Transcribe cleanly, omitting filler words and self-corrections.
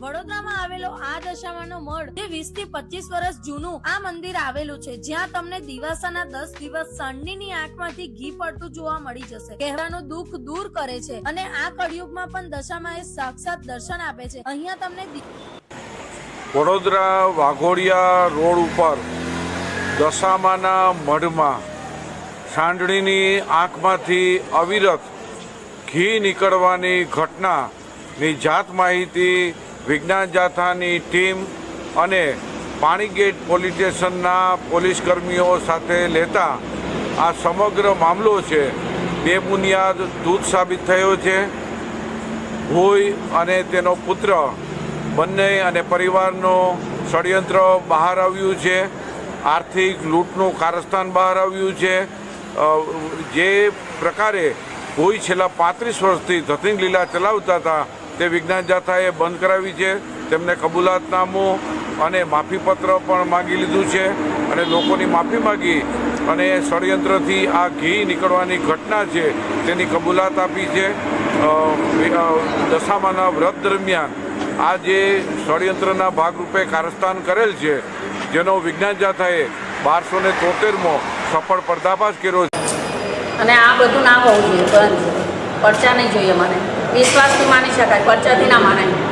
વડોદરામાં આવેલો આ દશામાનો મઢ જે 20 થી 25 વર્ષ જૂનું આ મંદિર આવેલું છે, જ્યાં તમને દિવાસાના 10 દિવસ સાંડણીની આંખમાંથી ઘી પડતું જોવા મળી જશે. કહેવાનું દુઃખ દૂર કરે છે અને આ કળિયુગમાં પણ દશામાએ સાક્ષાત દર્શન આપે છે. અહીંયા તમને વડોદરા વાઘોડિયા રોડ ઉપર દશામાના મઢમાં સાંડણીની આંખમાંથી અવિરત ઘી નીકળવાની ઘટનાની જાત માહિતી વિજ્ઞાન જાથાની ટીમ અને પાણીગેટ પોલીસ સ્ટેશનના પોલીસ કર્મીઓ સાથે લેતા આ સમગ્ર મામલો છે બેબુનિયાદ દૂધ સાબિત થયો છે. ભોય અને તેનો પુત્ર બંને અને પરિવારનો ષડયંત્ર બહાર આવ્યું છે. આર્થિક લૂંટનું કારસ્તાન બહાર આવ્યું છે. જે પ્રકારે ભોય છેલ્લા 35 વર્ષથી ધતિંગ લીલા ચલાવતા હતા તે વિજ્ઞાન જાથાએ બંધ કરાવી છે. તેમને કબૂલાતનામું અને માફીપત્ર પણ માગી લીધું છે અને લોકોની માફી માગી અને ષડયંત્રથી આ ઘી નીકળવાની ઘટના છે તેની કબૂલાત આપી છે. દશામાના વ્રત દરમિયાન આ જે ષડયંત્રના ભાગરૂપે કારસ્તાન કરેલ છે, જેનો વિજ્ઞાન જાથાએ 1273મો સફળ પર્દાફાશ કર્યો છે. અને આ બધું ના હોવું જોઈએ, બંધ. પરચા નહીં જોઈએ. મને વિશ્વાસથી માની શકાય, પરચાથી ના માનાય.